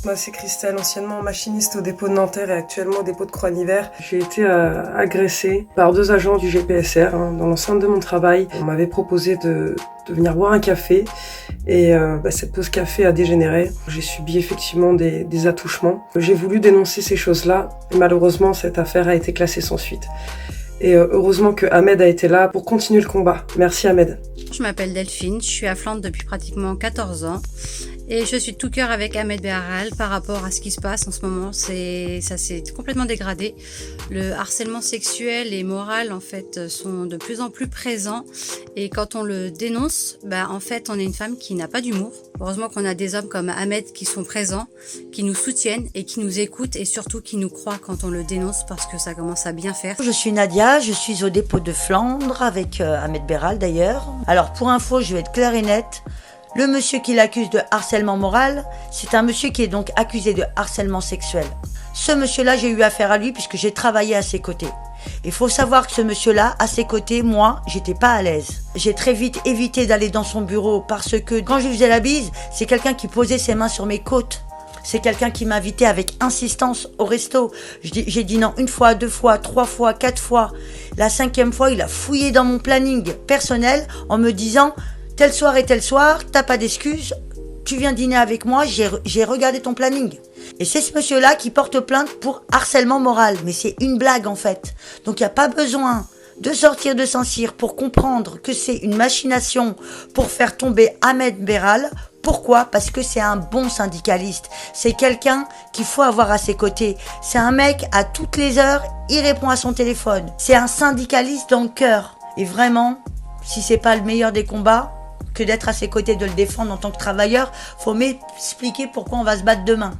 Moi, c'est Christelle, anciennement machiniste au dépôt de Nanterre et actuellement au dépôt de Croix-Niver. J'ai été agressée par 2 agents du GPSR dans l'enceinte de mon travail. On m'avait proposé de venir boire un café et cette pause café a dégénéré. J'ai subi effectivement des attouchements. J'ai voulu dénoncer ces choses-là et malheureusement cette affaire a été classée sans suite. Et heureusement que Ahmed a été là pour continuer le combat. Merci Ahmed. Je m'appelle Delphine, je suis à Flandre depuis pratiquement 14 ans. Et je suis de tout cœur avec Ahmed Beral par rapport à ce qui se passe en ce moment. Ça s'est complètement dégradé. Le harcèlement sexuel et moral en fait sont de plus en plus présents. Et quand on le dénonce, en fait on est une femme qui n'a pas d'humour. Heureusement qu'on a des hommes comme Ahmed qui sont présents, qui nous soutiennent et qui nous écoutent et surtout qui nous croient quand on le dénonce parce que ça commence à bien faire. Je suis Nadia, je suis au dépôt de Flandre avec Ahmed Beral d'ailleurs. Alors pour info, je vais être claire et nette. Le monsieur qui l'accuse de harcèlement moral, c'est un monsieur qui est donc accusé de harcèlement sexuel. Ce monsieur-là, j'ai eu affaire à lui puisque j'ai travaillé à ses côtés. Il faut savoir que ce monsieur-là, à ses côtés, moi, j'étais pas à l'aise. J'ai très vite évité d'aller dans son bureau parce que quand je lui faisais la bise, c'est quelqu'un qui posait ses mains sur mes côtes. C'est quelqu'un qui m'invitait avec insistance au resto. J'ai dit non 1 fois, 2 fois, 3 fois, 4 fois. La 5e fois, il a fouillé dans mon planning personnel en me disant « tel soir et tel soir, t'as pas d'excuses, tu viens dîner avec moi, j'ai regardé ton planning ». Et c'est ce monsieur-là qui porte plainte pour harcèlement moral. Mais c'est une blague en fait. Donc il n'y a pas besoin de sortir de Saint-Cyr pour comprendre que c'est une machination pour faire tomber Ahmed Beral. Pourquoi ? Parce que c'est un bon syndicaliste. C'est quelqu'un qu'il faut avoir à ses côtés. C'est un mec, à toutes les heures, il répond à son téléphone. C'est un syndicaliste dans le cœur. Et vraiment, si c'est pas le meilleur des combats, que d'être à ses côtés, de le défendre en tant que travailleur, faut m'expliquer pourquoi on va se battre demain.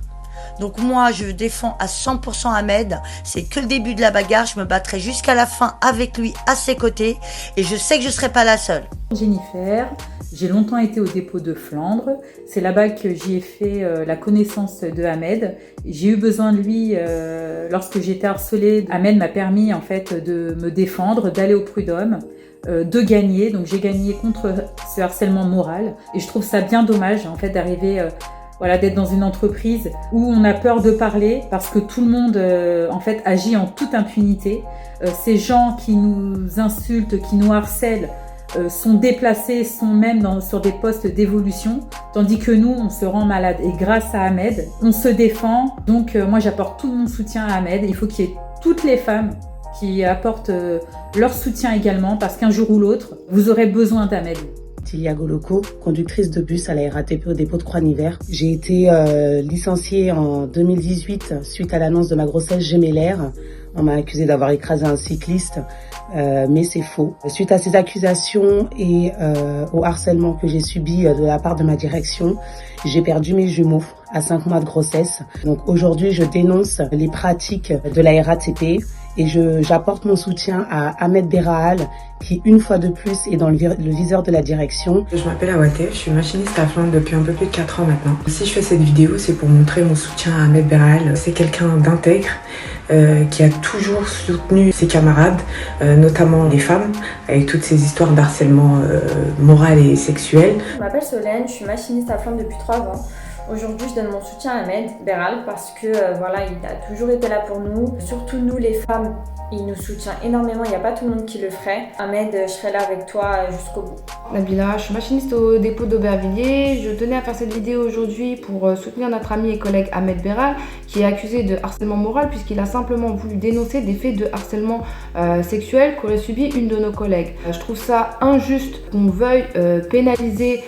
Donc moi, je défends à 100% Ahmed. C'est que le début de la bagarre. Je me battrai jusqu'à la fin avec lui, à ses côtés. Et je sais que je ne serai pas la seule. Jennifer, j'ai longtemps été au dépôt de Flandre. C'est là-bas que j'y ai fait la connaissance de Ahmed. J'ai eu besoin de lui lorsque j'étais harcelée. Ahmed m'a permis en fait de me défendre, d'aller au prud'homme, de gagner. Donc j'ai gagné contre ce harcèlement moral. Et je trouve ça bien dommage en fait d'arriver... d'être dans une entreprise où on a peur de parler parce que tout le monde en fait agit en toute impunité. Ces gens qui nous insultent, qui nous harcèlent sont déplacés, sont même sur des postes d'évolution, tandis que nous, on se rend malade. Et grâce à Ahmed, on se défend. Donc moi, j'apporte tout mon soutien à Ahmed. Il faut qu'il y ait toutes les femmes qui apportent leur soutien également parce qu'un jour ou l'autre, vous aurez besoin d'Ahmed. Tilia Goloko, conductrice de bus à la RATP au dépôt de Croix-Niver. J'ai été licenciée en 2018 suite à l'annonce de ma grossesse gémellaire. On m'a accusée d'avoir écrasé un cycliste, mais c'est faux. Suite à ces accusations et au harcèlement que j'ai subi de la part de ma direction, j'ai perdu mes jumeaux à 5 mois de grossesse. Donc aujourd'hui, je dénonce les pratiques de la RATP et j'apporte mon soutien à Ahmed Beral qui, une fois de plus, est dans le viseur de la direction. Je m'appelle Awate, je suis machiniste à Flandre depuis un peu plus de 4 ans maintenant. Si je fais cette vidéo, c'est pour montrer mon soutien à Ahmed Beral. C'est quelqu'un d'intègre qui a toujours soutenu ses camarades, notamment les femmes, avec toutes ces histoires d'harcèlement moral et sexuel. Je m'appelle Solène, je suis machiniste à Flandre depuis 3 ans. Aujourd'hui, je donne mon soutien à Ahmed Beral parce que il a toujours été là pour nous. Surtout nous, les femmes, il nous soutient énormément. Il n'y a pas tout le monde qui le ferait. Ahmed, je serai là avec toi jusqu'au bout. Nabila, je suis machiniste au dépôt d'Aubervilliers. Je tenais à faire cette vidéo aujourd'hui pour soutenir notre ami et collègue Ahmed Beral qui est accusé de harcèlement moral puisqu'il a simplement voulu dénoncer des faits de harcèlement sexuel qu'aurait subi une de nos collègues. Je trouve ça injuste qu'on veuille pénaliser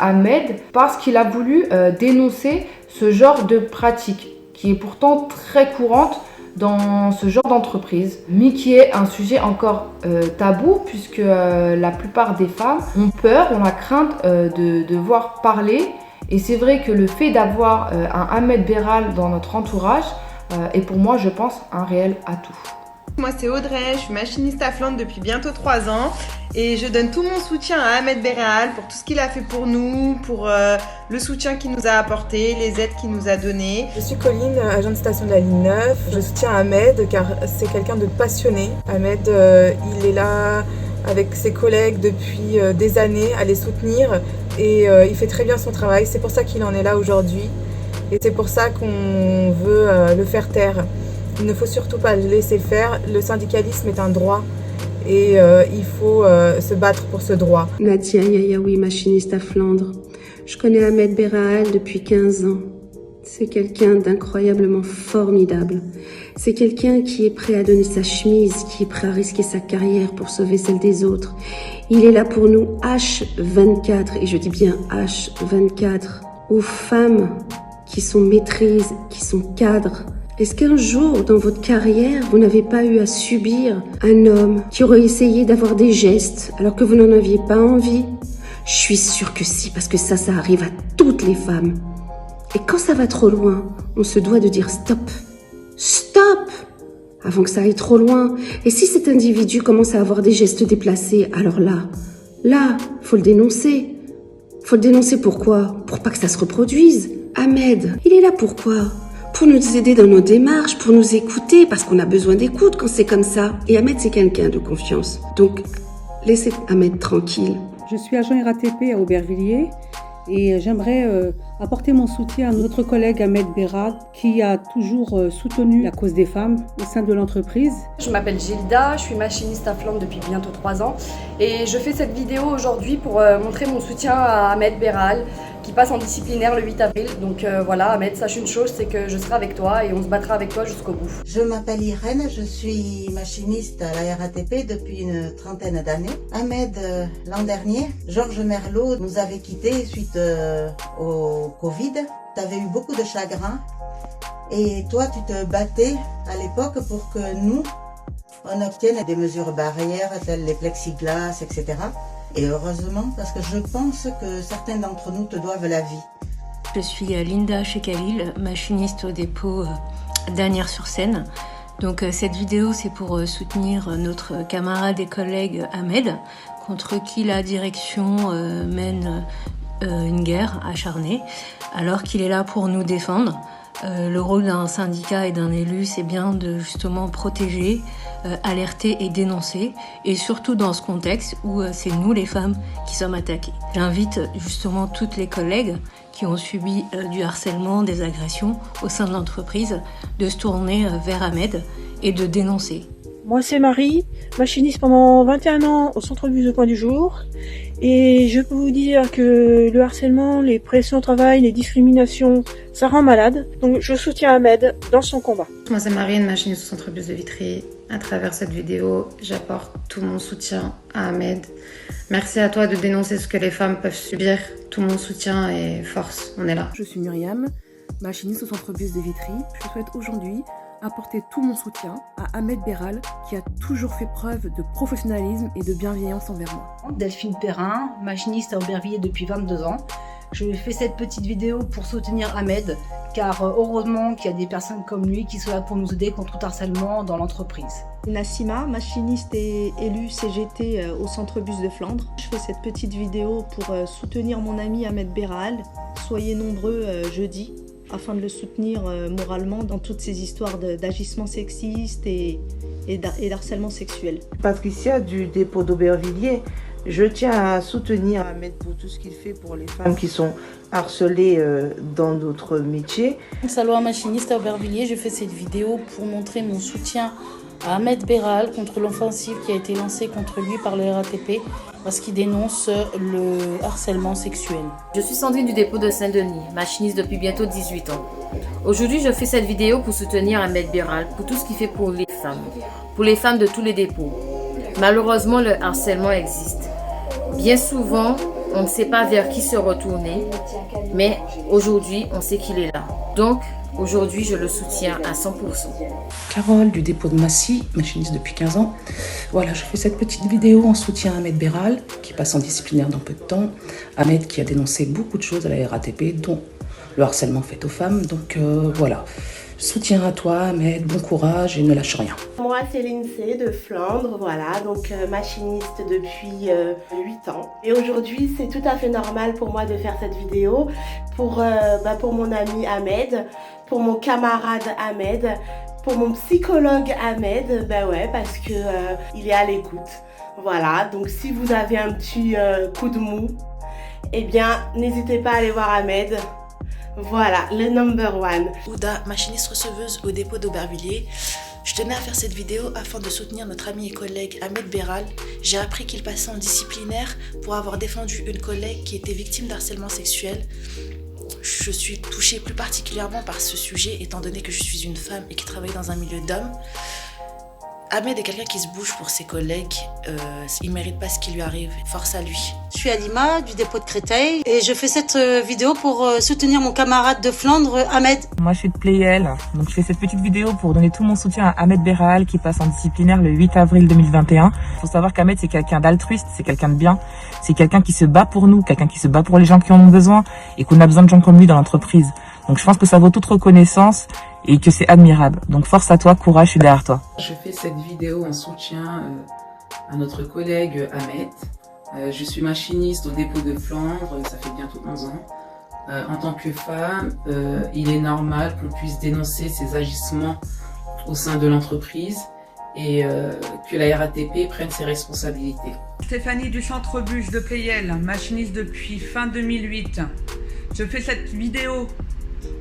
Ahmed parce qu'il a voulu dénoncer ce genre de pratique qui est pourtant très courante dans ce genre d'entreprise, mais qui est un sujet encore tabou puisque la plupart des femmes ont peur, ont la crainte de devoir parler. Et c'est vrai que le fait d'avoir un Ahmed Beral dans notre entourage est pour moi, je pense, un réel atout. Moi c'est Audrey, je suis machiniste à Flandre depuis bientôt 3 ans et je donne tout mon soutien à Ahmed Beral pour tout ce qu'il a fait pour nous, pour le soutien qu'il nous a apporté, les aides qu'il nous a données. Je suis Colline, agent de station de la ligne 9. Je soutiens Ahmed car c'est quelqu'un de passionné. Ahmed, il est là, avec ses collègues depuis des années, à les soutenir. Et il fait très bien son travail. C'est pour ça qu'il en est là aujourd'hui. Et c'est pour ça qu'on veut le faire taire. Il ne faut surtout pas le laisser faire. Le syndicalisme est un droit. Et il faut se battre pour ce droit. Nadia Yayaoui, machiniste à Flandre. Je connais Ahmed Berraal depuis 15 ans. C'est quelqu'un d'incroyablement formidable. C'est quelqu'un qui est prêt à donner sa chemise, qui est prêt à risquer sa carrière pour sauver celle des autres. Il est là pour nous H24, et je dis bien H24, aux femmes qui sont maîtrises, qui sont cadres. Est-ce qu'un jour, dans votre carrière, vous n'avez pas eu à subir un homme qui aurait essayé d'avoir des gestes alors que vous n'en aviez pas envie? Je suis sûre que si, parce que ça arrive à toutes les femmes. Et quand ça va trop loin, on se doit de dire stop. Stop! Avant que ça aille trop loin. Et si cet individu commence à avoir des gestes déplacés, alors là, faut le dénoncer. Faut le dénoncer pourquoi? Pour pas que ça se reproduise. Ahmed, il est là pourquoi? Pour nous aider dans nos démarches, pour nous écouter, parce qu'on a besoin d'écoute quand c'est comme ça. Et Ahmed, c'est quelqu'un de confiance. Donc, laissez Ahmed tranquille. Je suis agent RATP à Aubervilliers et j'aimerais apporter mon soutien à notre collègue Ahmed Berraal qui a toujours soutenu la cause des femmes au sein de l'entreprise. Je m'appelle Gilda, je suis machiniste à Flandre depuis bientôt 3 ans et je fais cette vidéo aujourd'hui pour montrer mon soutien à Ahmed Berraal qui passe en disciplinaire le 8 avril. Donc voilà, Ahmed, sache une chose, c'est que je serai avec toi et on se battra avec toi jusqu'au bout. Je m'appelle Irène, je suis machiniste à la RATP depuis une trentaine d'années. Ahmed, l'an dernier, Georges Merlot nous avait quittés suite au Covid. Tu avais eu beaucoup de chagrin et toi, tu te battais à l'époque pour que nous, on obtienne des mesures barrières telles les plexiglas, etc. Et heureusement, parce que je pense que certains d'entre nous te doivent la vie. Je suis Linda Chekalil, machiniste au dépôt d'Asnières-sur-Seine. Donc cette vidéo, c'est pour soutenir notre camarade et collègue Ahmed, contre qui la direction mène une guerre acharnée, alors qu'il est là pour nous défendre. Le rôle d'un syndicat et d'un élu, c'est bien de justement protéger, alerter et dénoncer, et surtout dans ce contexte où c'est nous les femmes qui sommes attaquées. J'invite justement toutes les collègues qui ont subi du harcèlement, des agressions au sein de l'entreprise, de se tourner vers Ahmed et de dénoncer. Moi c'est Marie, machiniste pendant 21 ans au centre bus de Point du Jour. Et je peux vous dire que le harcèlement, les pressions au travail, les discriminations, ça rend malade. Donc je soutiens Ahmed dans son combat. Moi c'est Marine, machiniste au centre bus de Vitry. À travers cette vidéo, j'apporte tout mon soutien à Ahmed. Merci à toi de dénoncer ce que les femmes peuvent subir. Tout mon soutien et force, on est là. Je suis Myriam, machiniste au centre bus de Vitry. Je souhaite aujourd'hui apporter tout mon soutien à Ahmed Berraal qui a toujours fait preuve de professionnalisme et de bienveillance envers moi. Delphine Perrin, machiniste à Aubervilliers depuis 22 ans. Je fais cette petite vidéo pour soutenir Ahmed car heureusement qu'il y a des personnes comme lui qui sont là pour nous aider contre tout harcèlement dans l'entreprise. Nassima, machiniste et élue CGT au centre bus de Flandre. Je fais cette petite vidéo pour soutenir mon ami Ahmed Berraal. Soyez nombreux jeudi afin de le soutenir moralement dans toutes ces histoires d'agissements sexistes et d'harcèlement sexuel. Patricia du dépôt d'Aubervilliers, je tiens à soutenir Ahmed pour tout ce qu'il fait pour les femmes qui sont harcelées dans d'autres métiers. Salwa, machiniste à Aubervilliers, je fais cette vidéo pour montrer mon soutien à Ahmed Berraal contre l'offensive qui a été lancée contre lui par le RATP parce qu'il dénonce le harcèlement sexuel. Je suis Sandrine du dépôt de Saint-Denis, machiniste depuis bientôt 18 ans. Aujourd'hui, je fais cette vidéo pour soutenir Ahmed Berraal pour tout ce qu'il fait pour les femmes de tous les dépôts. Malheureusement, le harcèlement existe. Bien souvent, on ne sait pas vers qui se retourner, mais aujourd'hui, on sait qu'il est là. Donc, aujourd'hui, je le soutiens à 100%. Carole du dépôt de Massy, machiniste depuis 15 ans. Voilà, je fais cette petite vidéo en soutien à Ahmed Berraal, qui passe en disciplinaire dans peu de temps. Ahmed qui a dénoncé beaucoup de choses à la RATP, dont le harcèlement fait aux femmes. Donc voilà, soutien à toi Ahmed, bon courage et ne lâche rien. Moi c'est Lindsay de Flandre, voilà, donc machiniste depuis 8 ans. Et aujourd'hui c'est tout à fait normal pour moi de faire cette vidéo pour mon ami Ahmed, pour mon camarade Ahmed, pour mon psychologue Ahmed, parce que il est à l'écoute. Voilà, donc si vous avez un petit coup de mou, eh bien, n'hésitez pas à aller voir Ahmed. Voilà, le number one. Ouda, machiniste receveuse au dépôt d'Aubervilliers. Je tenais à faire cette vidéo afin de soutenir notre ami et collègue Ahmed Beral. J'ai appris qu'il passait en disciplinaire pour avoir défendu une collègue qui était victime d'harcèlement sexuel. Je suis touchée plus particulièrement par ce sujet étant donné que je suis une femme et qui travaille dans un milieu d'hommes. Ahmed est quelqu'un qui se bouge pour ses collègues, il ne mérite pas ce qui lui arrive, force à lui. Je suis Alima du dépôt de Créteil et je fais cette vidéo pour soutenir mon camarade de Flandre, Ahmed. Moi je suis de Playel, donc je fais cette petite vidéo pour donner tout mon soutien à Ahmed Beral qui passe en disciplinaire le 8 avril 2021. Il faut savoir qu'Ahmed c'est quelqu'un d'altruiste, c'est quelqu'un de bien, c'est quelqu'un qui se bat pour nous, quelqu'un qui se bat pour les gens qui en ont besoin et qu'on a besoin de gens comme lui dans l'entreprise. Donc je pense que ça vaut toute reconnaissance et que c'est admirable. Donc force à toi, courage, je suis derrière toi. Je fais cette vidéo en soutien à notre collègue Ahmed. Je suis machiniste au dépôt de Flandre, ça fait bientôt 11 ans. En tant que femme, il est normal qu'on puisse dénoncer ses agissements au sein de l'entreprise et que la RATP prenne ses responsabilités. Stéphanie du centre bus de Playel, machiniste depuis fin 2008. Je fais cette vidéo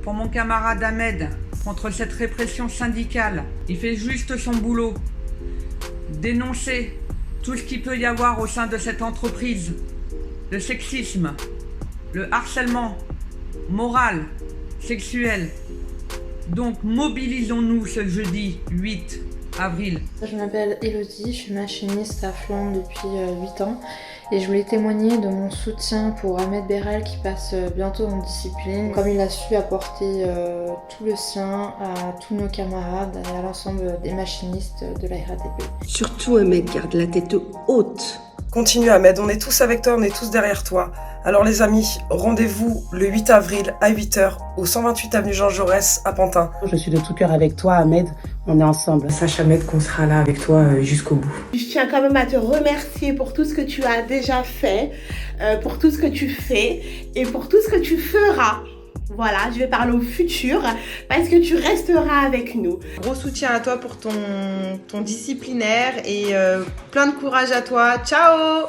pour mon camarade Ahmed contre cette répression syndicale. Il fait juste son boulot. Dénoncer tout ce qu'il peut y avoir au sein de cette entreprise. Le sexisme, le harcèlement moral, sexuel. Donc mobilisons-nous ce jeudi 8 avril. Je m'appelle Elodie, je suis machiniste à Flandre depuis 8 ans et je voulais témoigner de mon soutien pour Ahmed Beral qui passe bientôt en discipline, comme il a su apporter tout le sien à tous nos camarades et à l'ensemble des machinistes de la RATP. Surtout Ahmed, garde la tête haute. Continue Ahmed, on est tous avec toi, on est tous derrière toi. Alors les amis, rendez-vous le 8 avril à 8h au 128 avenue Jean Jaurès à Pantin. Je suis de tout cœur avec toi Ahmed, on est ensemble. Sache Ahmed qu'on sera là avec toi jusqu'au bout. Je tiens quand même à te remercier pour tout ce que tu as déjà fait, pour tout ce que tu fais et pour tout ce que tu feras. Voilà, je vais parler au futur parce que tu resteras avec nous. Gros soutien à toi pour ton disciplinaire et plein de courage à toi. Ciao!